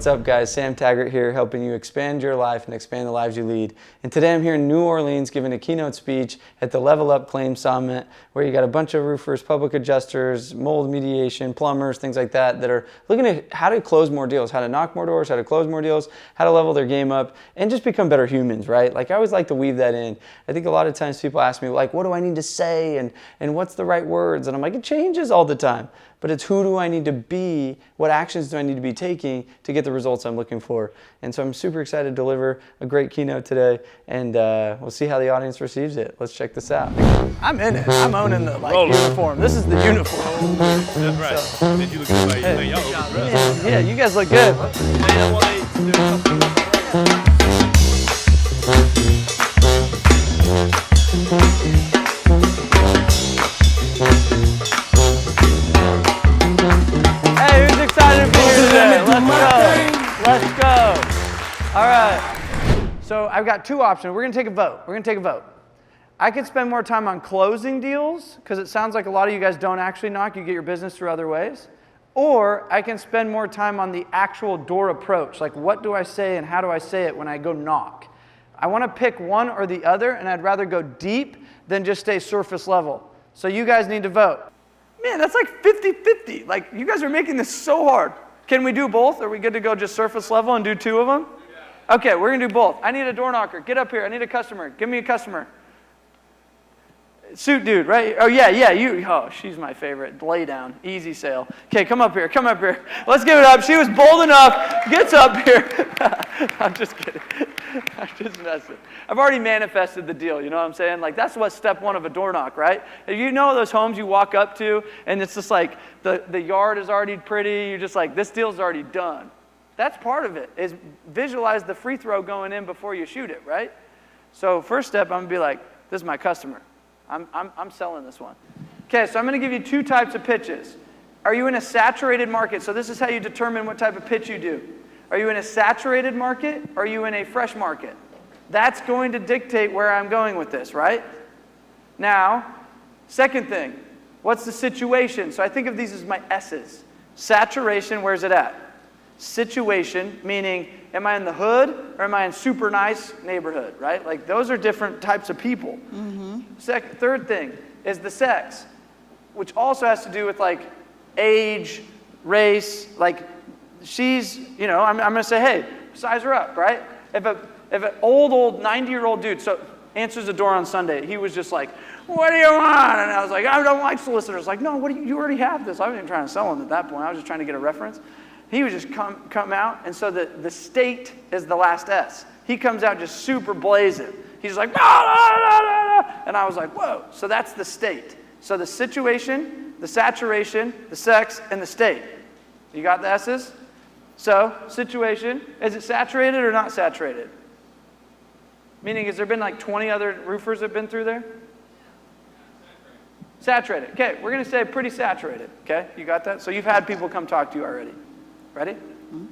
What's up, guys? Sam Taggart here, helping you expand your life and expand the lives you lead. And today I'm here in New Orleans giving a keynote speech at the Level Up Claim Summit, where you got a bunch of roofers, public adjusters, mold mediation, plumbers, things like that, that are looking at how to close more deals, how to knock more doors, how to close more deals, how to level their game up, and just become better humans, right? Like, I always like to weave that in. I think a lot of times people ask me, like, what do I need to say, and what's the right words? And I'm like, it changes all the time. But it's who do I need to be, what actions do I need to be taking to get the results I'm looking for. And so I'm super excited to deliver a great keynote today, and we'll see how the audience receives it. Let's check this out. I'm in it. I'm owning the uniform. This is the uniform. That's right. So, Did you look good? Hey, y'all look good. yeah, you guys look good. Let's go. All right. So I've got two options. We're going to take a vote. I could spend more time on closing deals, because it sounds like a lot of you guys don't actually knock. You get your business through other ways. Or I can spend more time on the actual door approach. Like, what do I say and how do I say it when I go knock? I want to pick one or the other, and I'd rather go deep than just stay surface level. So you guys need to vote. Man, that's like 50-50. Like, you guys are making this so hard. Can we do both? Are we good to go just surface level and do two of them? Yeah. Okay, we're going to do both. I need a door knocker. Get up here. I need a customer. Give me a customer. Suit dude, right? Oh, yeah, you. Oh, she's my favorite. Lay down. Easy sale. Okay, come up here. Let's give it up. She was bold enough. Gets up here. I'm just kidding. I'm just messing. I've already manifested the deal, you know what I'm saying? Like, that's what step one of a door knock, right? You know those homes you walk up to, and it's just like, the yard is already pretty, you're just like, this deal's already done. That's part of it, is visualize the free throw going in before you shoot it, right? So first step, I'm gonna be like, this is my customer. I'm selling this one. Okay, so I'm gonna give you two types of pitches. Are you in a saturated market? So this is how you determine what type of pitch you do. Are you in a saturated market, or are you in a fresh market? That's going to dictate where I'm going with this, right? Now, second thing, what's the situation? So I think of these as my S's. Saturation, where's it at? Situation, meaning, am I in the hood or am I in super nice neighborhood, right? Like, those are different types of people. Mm-hmm. Third thing is the sex, which also has to do with, like, age, race. Like, she's, you know, I'm going to say, hey, size her up, right? If an old 90-year-old dude answers the door on Sunday, he was just like, what do you want? And I was like, I don't like solicitors. Like, no, you already have this. I wasn't even trying to sell him at that point. I was just trying to get a reference. He would just come out, and so the state is the last S. He comes out just super blazing. He's like, and I was like, whoa. So that's the state. So the situation, the saturation, the sex, and the state. You got the S's? So, situation, is it saturated or not saturated? Meaning, has there been like 20 other roofers that have been through there? Saturated. Okay, we're going to say pretty saturated. Okay, you got that? So you've had people come talk to you already. Ready? Mm-hmm.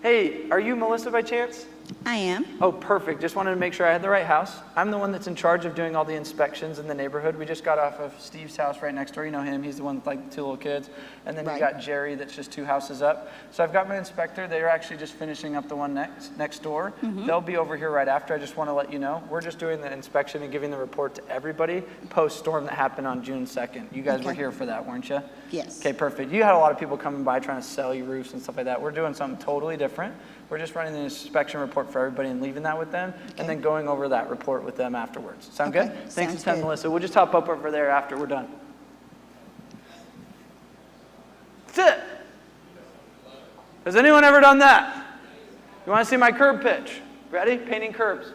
Hey, are you Melissa by chance? I am. Oh, perfect. Just wanted to make sure I had the right house. I'm the one that's in charge of doing all the inspections in the neighborhood. We just got off of Steve's house right next door. You know him. He's the one with like the two little kids. And then you got Jerry that's just two houses up. So I've got my inspector. They're actually just finishing up the one next door. Mm-hmm. They'll be over here right after. I just want to let you know. We're just doing the inspection and giving the report to everybody post-storm that happened on June 2nd. You guys were here for that, weren't you? Yes. Okay, perfect. You had a lot of people coming by trying to sell you roofs and stuff like that. We're doing something totally different. We're just running the inspection report for everybody and leaving that with them, and then going over that report with them afterwards. Sound good? Thanks a ton, Melissa. We'll just hop up over there after we're done. That's it. Has anyone ever done that? You want to see my curb pitch? Ready? Painting curbs.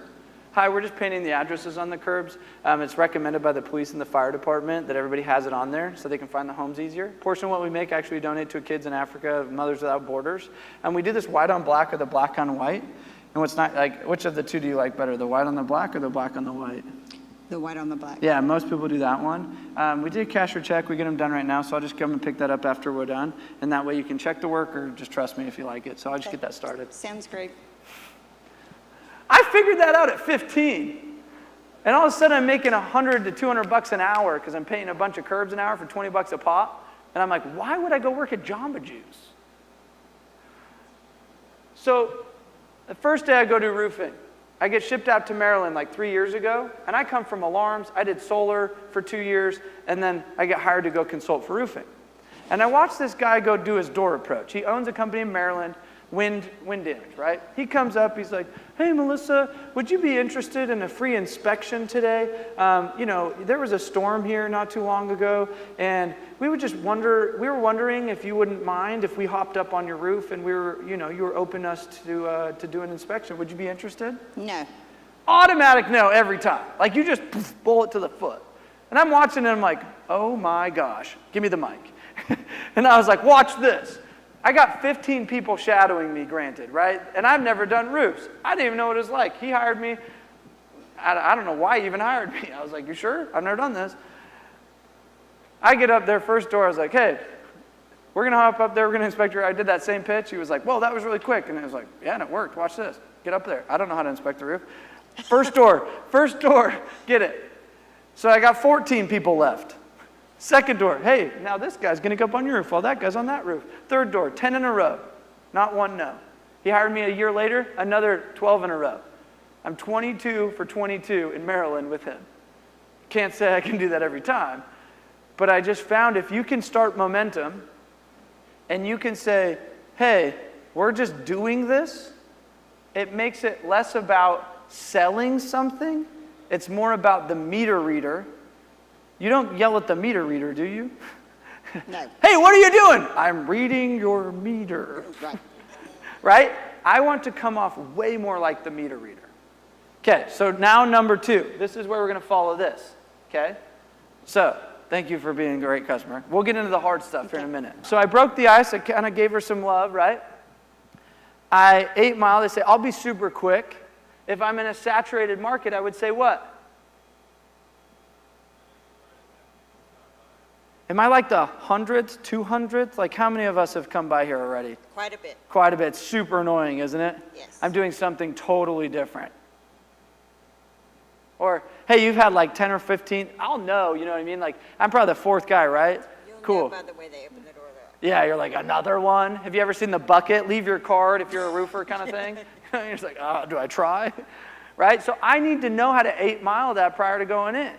Hi, we're just painting the addresses on the curbs. It's recommended by the police and the fire department that everybody has it on there so they can find the homes easier. Portion of what we make actually we donate to kids in Africa, Mothers Without Borders. And we do this white on black or the black on white. And what's not, like, which of the two do you like better, the white on the black or the black on the white? The white on the black. Yeah, most people do that one. We did cash or check. We get them done right now, so I'll just come and pick that up after we're done. And that way you can check the work or just trust me if you like it. So I'll just get that started. Sounds great. I figured that out at 15. And all of a sudden I'm making $100 to $200 an hour because I'm painting a bunch of curbs an hour for 20 bucks a pop. And I'm like, why would I go work at Jamba Juice? So the first day I go do roofing, I get shipped out to Maryland like 3 years ago, and I come from alarms. I did solar for 2 years, and then I get hired to go consult for roofing. And I watched this guy go do his door approach. He owns a company in Maryland, wind damage, right? He comes up, he's like, hey, Melissa, would you be interested in a free inspection today? There was a storm here not too long ago, and we were wondering if you wouldn't mind if we hopped up on your roof and you were open us to do an inspection. Would you be interested? No. Automatic no every time. Like you just bullet to the foot. And I'm watching and I'm like, oh my gosh, give me the mic. And I was like, watch this. I got 15 people shadowing me, granted, right? And I've never done roofs. I didn't even know what it was like. He hired me. I don't know why he even hired me. I was like, you sure? I've never done this. I get up there, first door. I was like, hey, we're going to hop up there. We're going to inspect your. I did that same pitch. He was like, well, that was really quick. And I was like, yeah, and it worked. Watch this. Get up there. I don't know how to inspect the roof. First door, get it. So I got 14 people left. Second door, hey, now this guy's going to go up on your roof while that guy's on that roof. Third door, 10 in a row. Not one no. He hired me a year later, another 12 in a row. I'm 22 for 22 in Maryland with him. Can't say I can do that every time. But I just found if you can start momentum and you can say, hey, we're just doing this, it makes it less about selling something. It's more about the meter reader. You don't yell at the meter reader, do you? No. Hey, what are you doing? I'm reading your meter. Right. Right? I want to come off way more like the meter reader. Okay, so now number 2. This is where we're going to follow this. Okay? So, thank you for being a great customer. We'll get into the hard stuff here in a minute. So I broke the ice. I kind of gave her some love, right? I 8 Mile. They say, I'll be super quick. If I'm in a saturated market, I would say what? Am I like the hundreds, 200s? Like how many of us have come by here already? Quite a bit. Quite a bit. Super annoying, isn't it? Yes. I'm doing something totally different. Or, hey, you've had like 10 or 15. I'll know, you know what I mean? Like, I'm probably the 4th guy, right? You'll cool. know by the way they open the door, though. Yeah, you're like, another one? Have you ever seen the bucket? Leave your card if you're a roofer kind of thing? You're just like, oh, do I try? Right? So I need to know how to 8 Mile that prior to going in.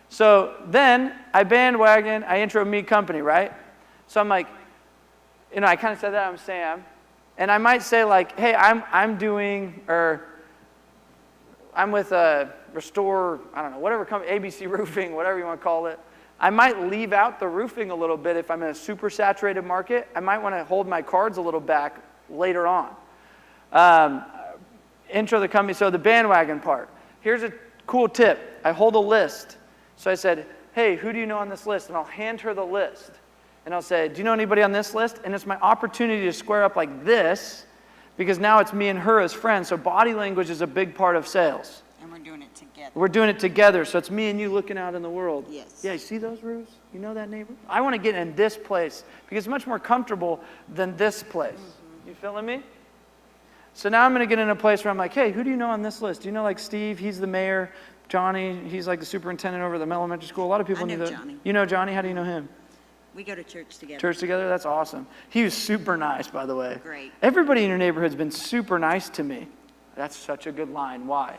So then I bandwagon, I intro me company, right? So I'm like, I kind of said that I'm Sam. And I might say like, hey, I'm with Restore, I don't know, whatever company, ABC Roofing, whatever you want to call it. I might leave out the roofing a little bit if I'm in a super saturated market. I might want to hold my cards a little back later on. Intro the company, so the bandwagon part. Here's a cool tip. I hold a list. So I said, hey, who do you know on this list? And I'll hand her the list. And I'll say, do you know anybody on this list? And it's my opportunity to square up like this, because now it's me and her as friends. So body language is a big part of sales. And we're doing it together. We're doing it together. So it's me and you looking out in the world. Yes. Yeah, you see those roofs? You know that neighbor? I want to get in this place because it's much more comfortable than this place. Mm-hmm. You feeling me? So now I'm going to get in a place where I'm like, hey, who do you know on this list? Do you know like Steve? He's the mayor. Johnny, he's like the superintendent over the elementary school. A lot of people I know that. Johnny. You know Johnny? How do you know him? We go to church together. Church together? That's awesome. He was super nice, by the way. Great. Everybody in your neighborhood's been super nice to me. That's such a good line. Why?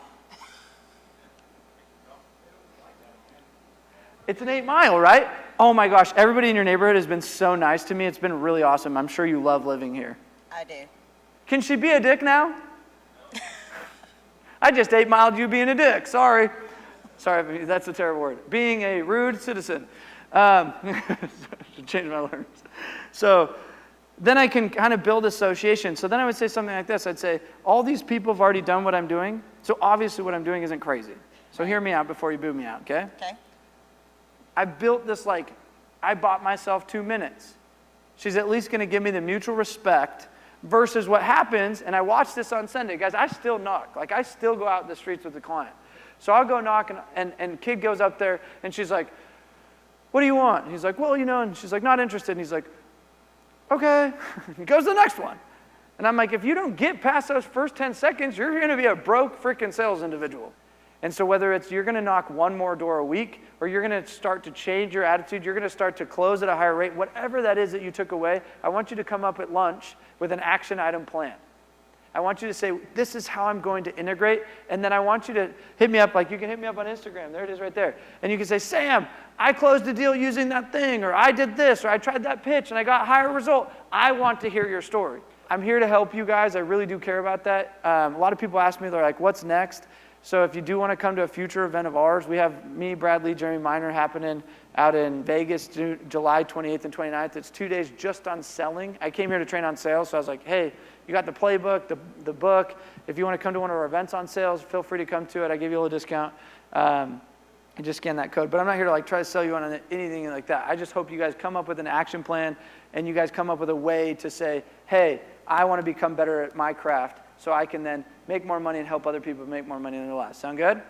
It's an 8 Mile, right? Oh my gosh, everybody in your neighborhood has been so nice to me. It's been really awesome. I'm sure you love living here. I do. Can she be a dick now? I just 8 Miled you being a dick. Sorry, that's a terrible word. Being a rude citizen. Should change my words. So then I can kind of build association. So then I would say something like this. I'd say, all these people have already done what I'm doing, so obviously what I'm doing isn't crazy. So hear me out before you boo me out, okay? Okay. I built this I bought myself 2 minutes. She's at least going to give me the mutual respect versus what happens, and I watch this on Sunday. Guys, I still knock. I still go out in the streets with the client. So I'll go knock, and kid goes up there, and she's like, what do you want? And he's like, well, and she's like, not interested. And he's like, okay. He goes to the next one. And I'm like, if you don't get past those first 10 seconds, you're going to be a broke freaking sales individual. And so whether it's you're going to knock one more door a week, or you're going to start to change your attitude, you're going to start to close at a higher rate, whatever that is that you took away, I want you to come up at lunch with an action item plan. I want you to say, this is how I'm going to integrate. And then I want you to hit me up, like you can hit me up on Instagram. There it is right there. And you can say, Sam, I closed a deal using that thing, or I did this, or I tried that pitch and I got a higher result. I want to hear your story. I'm here to help you guys. I really do care about that. A lot of people ask me, they're like, what's next? So if you do want to come to a future event of ours, we have me, Bradley, Jeremy Minor happening out in Vegas, July 28th and 29th. It's 2 days just on selling. I came here to train on sales, so I was like, hey, you got the playbook, the book. If you want to come to one of our events on sales, feel free to come to it. I give you a little discount. And just scan that code. But I'm not here to like try to sell you on anything like that. I just hope you guys come up with an action plan and you guys come up with a way to say, hey, I want to become better at my craft so I can then make more money and help other people make more money in their lives. Sound good?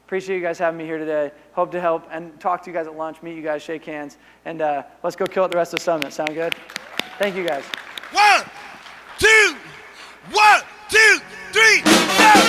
Appreciate you guys having me here today. Hope to help and talk to you guys at lunch, meet you guys, shake hands, and let's go kill it the rest of the summit. Sound good? Thank you guys. 1, 2, 1, 2, 3, go!